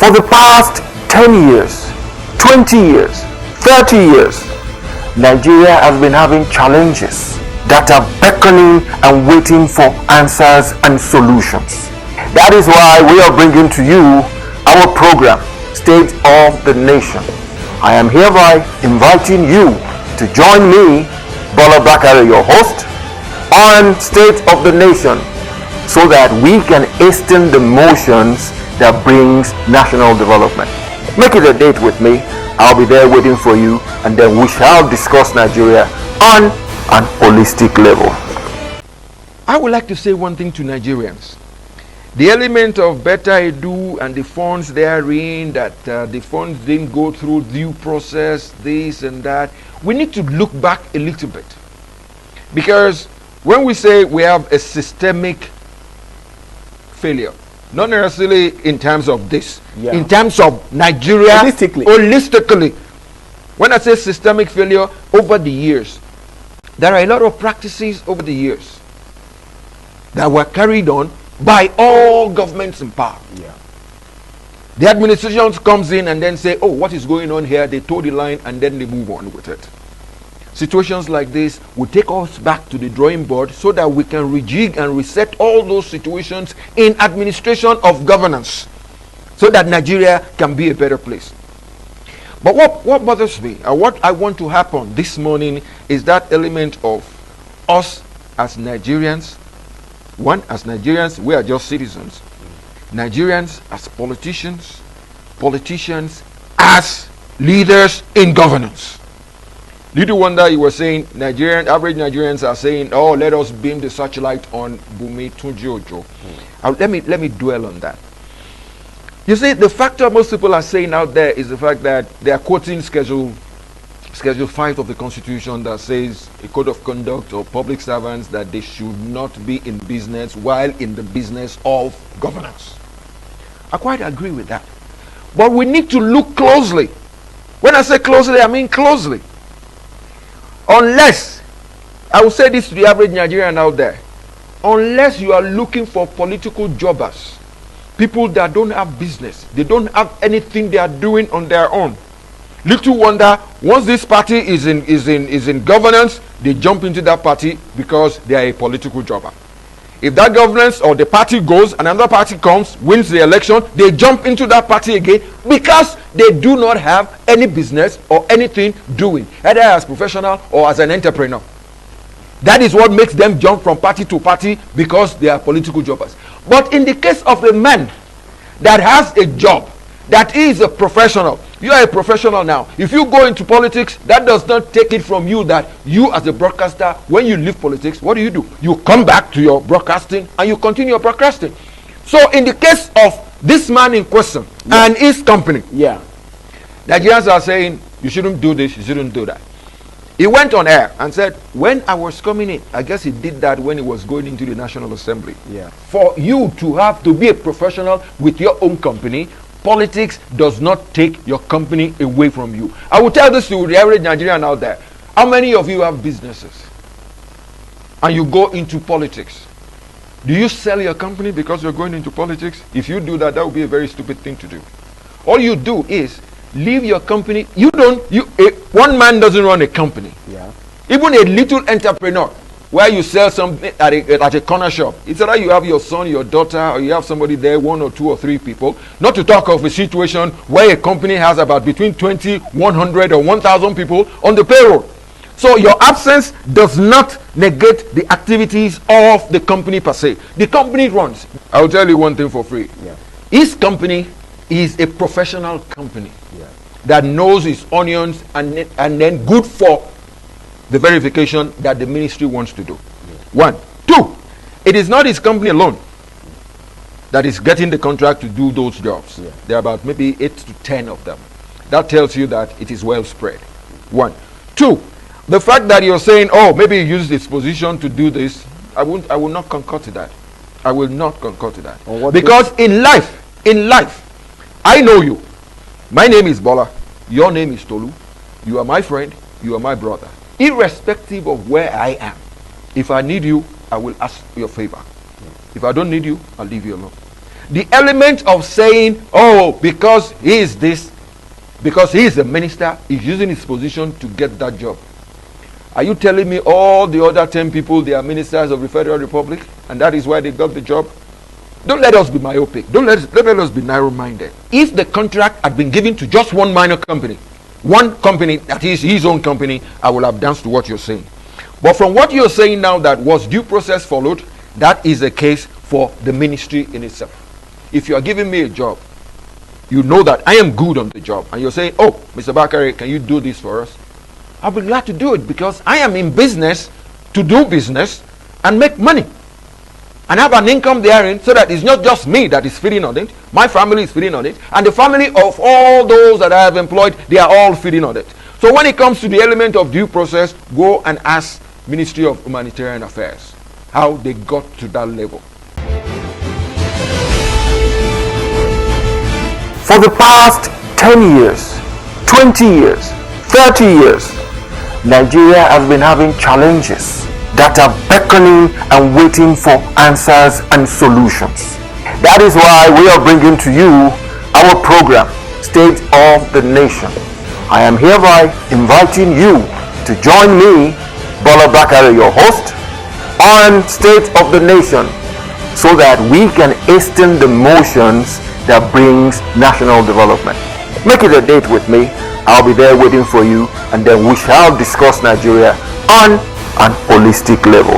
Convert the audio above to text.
For the past 10 years, 20 years, 30 years, Nigeria has been having challenges that are beckoning and waiting for answers and solutions. That is why we are bringing to you our program, State of the Nation. I am hereby inviting you to join me, Bola Bakare, your host, on State of the Nation, so that we can hasten the motions that brings national development. Make it a date with me. I'll be there waiting for you, and then we shall discuss Nigeria on an holistic level. I would like to say one thing to Nigerians. The element of better edu and the funds therein, that the funds didn't go through due process, this and that. We need to look back a little bit. Because when we say we have a systemic failure, not necessarily in terms of this, in terms of Nigeria, holistically. When I say systemic failure, over the years, there are a lot of practices over the years that were carried on by all governments in power. The administration comes in and then say, oh, what is going on here? They toe the line and then they move on with it. Situations like this will take us back to the drawing board so that we can rejig and reset all those situations in administration of governance so that Nigeria can be a better place. But what bothers me, and what I want to happen this morning, is that element of us as Nigerians. One, as Nigerians, we are just citizens. Nigerians as politicians, politicians as leaders in governance. Little wonder you were saying average Nigerians are saying, oh, let us beam the searchlight on Bumi Tunji-Ojo. Let me dwell on that. You see, the factor most people are saying out there is the fact that they are quoting Schedule 5 of the Constitution that says a code of conduct of public servants that they should not be in business while in the business of governance. I quite agree with that. But we need to look closely. When I say closely, I mean closely. Unless, I will say this to the average Nigerian out there, unless you are looking for political jobbers, people that don't have business, they don't have anything they are doing on their own. Little wonder, once this party is in governance, they jump into that party because they are a political jobber. If that governance or the party goes and another party comes, wins the election, they jump into that party again because they do not have any business or anything doing, either as professional or as an entrepreneur. That is what makes them jump from party to party, because they are political jobbers. But in the case of a man that has a job, that is a professional, you are a professional now. If you go into politics, that does not take it from you that you as a broadcaster, when you leave politics, what do? You come back to your broadcasting and you continue your broadcasting. So in the case of this man in question and his company, Nigerians are saying, you shouldn't do this, you shouldn't do that. He went on air and said, when I was coming in, I guess he did that when he was going into the National Assembly. For you to have to be a professional with your own company, politics does not take your company away from you. I will tell this to the average Nigerian out there. How many of you have businesses and you go into politics? Do you sell your company because you're going into politics? If you do that, that would be a very stupid thing to do. All you do is leave your company. One man doesn't run a company. Even a little entrepreneur where you sell something at a corner shop, it's either you have your son, your daughter, or you have somebody there, 1 or 2 or 3 people. Not to talk of a situation where a company has about between 20, 100 or 1,000 people on the payroll. So your absence does not negate the activities of the company per se. The company runs. I will tell you one thing for free. His company is a professional company that knows its onions and then good for the verification that the ministry wants to do. 1. 2, it is not his company alone that is getting the contract to do those jobs. There are about maybe 8 to 10 of them. That tells you that it is well spread. 1. 2, the fact that you're saying, oh, maybe he used his position to do this, I will not concur to that. I will not concur to that. Because in life, I know you. My name is Bola. Your name is Tolu. You are my friend. You are my brother. Irrespective of where I am, if I need you, I will ask your favor. If I don't need you, I'll leave you alone. The element of saying, oh, because he is this, because he is a minister, he's using his position to get that job. Are you telling me all the other 10 people, they are ministers of the Federal Republic, and that is why they got the job? Don't let us be myopic. Don't let us be narrow-minded. If the contract had been given to just one minor company, one company that is his own company, I will have danced to what you're saying. But from what you're saying now, that was due process followed, that is a case for the ministry in itself. If you are giving me a job, you know that I am good on the job, and you're saying, oh, Mr. Bakari, can you do this for us? I'll be glad to do it, because I am in business to do business and make money and have an income therein, so that it's not just me that is feeding on it, my family is feeding on it, and the family of all those that I have employed, they are all feeding on it. So when it comes to the element of due process, go and ask Ministry of Humanitarian Affairs how they got to that level. For the past 10 years, 20 years, 30 years, Nigeria has been having challenges that are beckoning and waiting for answers and solutions. That is why we are bringing to you our program, State of the Nation. I am hereby inviting you to join me, Bola Bakare, your host, on State of the Nation, so that we can hasten the motions that brings national development. Make it a date with me. I'll be there waiting for you, and then we shall discuss Nigeria on an holistic level.